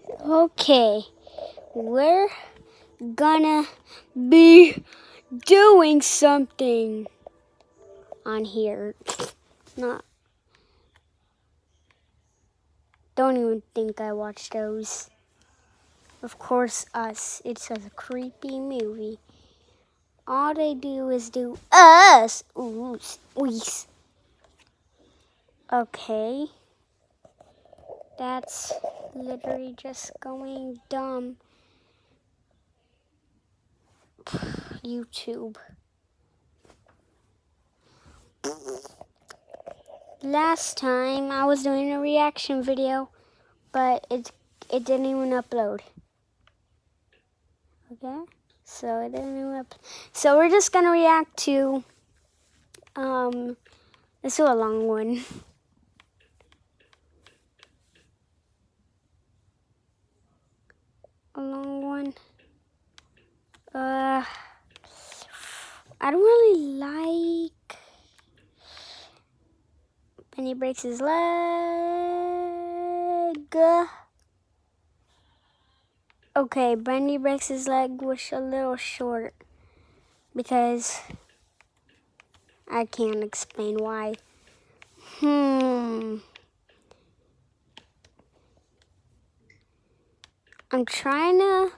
Okay, we're gonna be doing something on here. Not. Don't even think I watch those. Of course, Us. It's a creepy movie. All they do is do Us. Ooh, squeeze. Okay. That's literally just going dumb. YouTube. Last time I was doing a reaction video, but it didn't even upload. Okay, so it didn't even upload. So we're just gonna react to let's do a long one. A long one. I don't really like Benny breaks his leg. Okay, Benny breaks his leg was a little short because I can't explain why. I'm trying to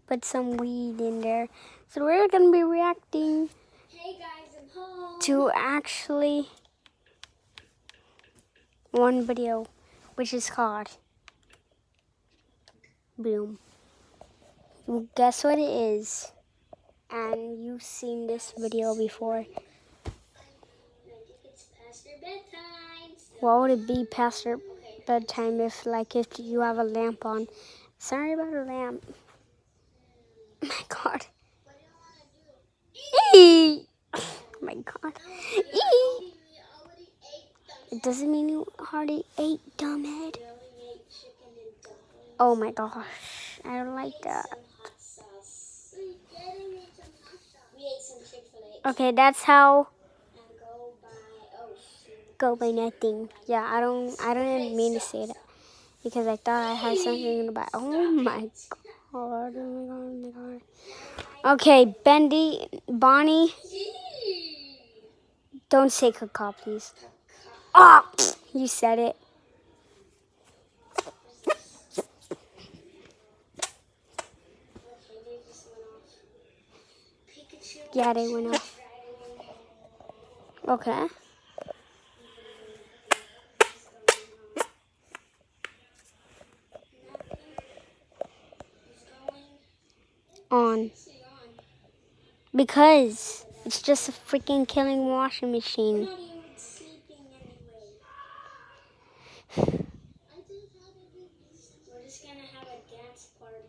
put some weed in there. So we're gonna be reacting to actually one video, which is called Boom. Guess what it is? And you've seen this video before. It's past your bedtime. What would it be past your bedtime if you have a lamp on? Sorry about a lamp. Oh my God. What do you want to do? Eee! Oh my God. Eee! It doesn't mean you already ate, dumbhead. Oh my gosh. I don't like that. Okay, that's how go by nothing. Yeah, I don't even mean to say that because I thought I had something about. Oh my God. Oh my God. Oh my God. Okay, Bonnie, don't say caca, please. Oh, you said it. Yeah, they went off. Okay. On. Because it's just a freaking killing washing machine. We're not even sleeping anyway. We're just gonna have a dance party.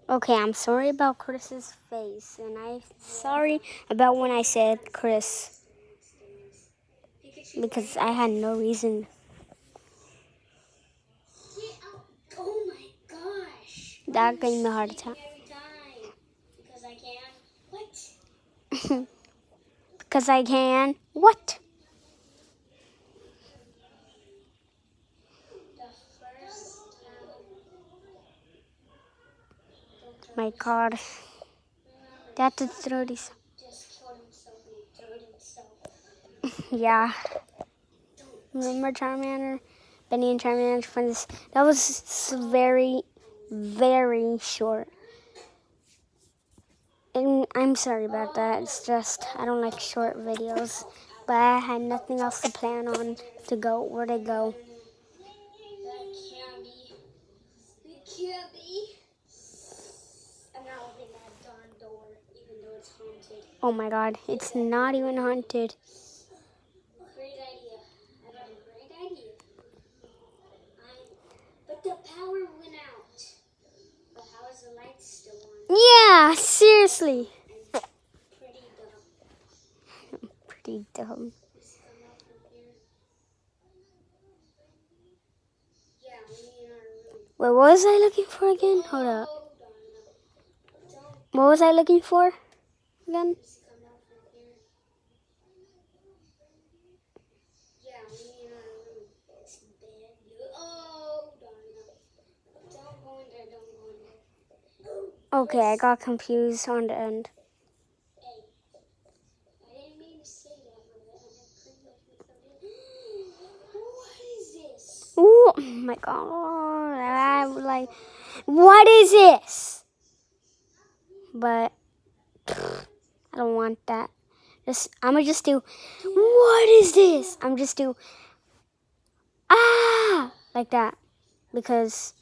Okay, I'm sorry about Chris's face, and I'm sorry about when I said Chris, because I had no reason. Oh my gosh. That gave me a heart attack. Every time. Because I can. What? Because I can. What? The first My God. That's a 30. just killed himself and threw himself. Yeah. Remember Charmander? Benny and Charmander friends. That was very, very short. And I'm sorry about that. It's just I don't like short videos. But I had nothing else to plan on to go where to go. That can't be. It can't be. I'm not opening that darn door, even though it's haunted. Oh my God, it's not even haunted. Great idea. I got a great idea. But the power went out. But how is the light still on? Yeah, seriously. Pretty dumb. Pretty dumb. Just come out from here. Yeah, we need our room. Wait, what was I looking for again? Hold up. What was I looking for again? Just come out from here. Yeah, we need our room. Okay, I got confused on the end. Hey, I didn't mean to say that, but I pretty much mixed up it. What is this? Ooh, oh my god. I'm like, what is this? But I don't want that. I'ma just do, what is this? I'm just do, ah, like that. Because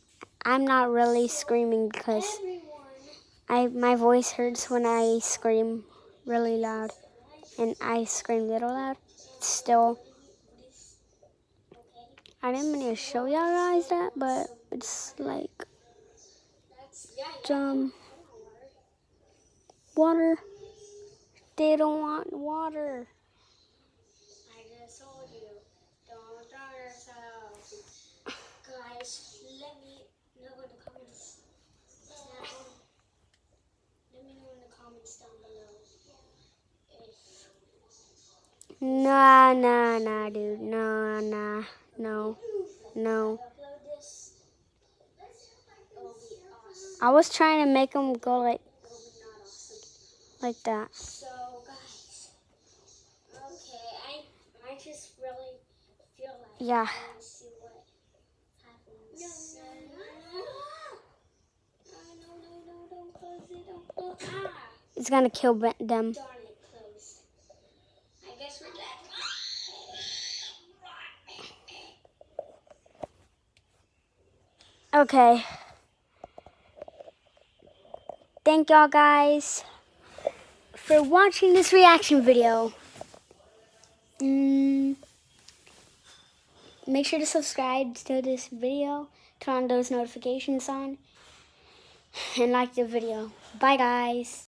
I'm not really screaming because my voice hurts when I scream really loud. And I scream little loud. Still, I didn't mean to show y'all guys that, but it's like, water. They don't want water. I just told you, don't drown yourself. Guys, let me know in the comments down. Let me know in the comments down below if Nah, dude. No. upload this. It'll be awesome. I was trying to make them go like It'll be not awesome. like that. So guys, okay, I just really feel like Yeah. I want to see what happens. No, don't close it, don't close. It's gonna kill them. Darn it, closed. I guess we're dead. Okay. Thank y'all guys for watching this reaction video. Make sure to subscribe to this video, turn on those notifications on, and like the video. Bye guys.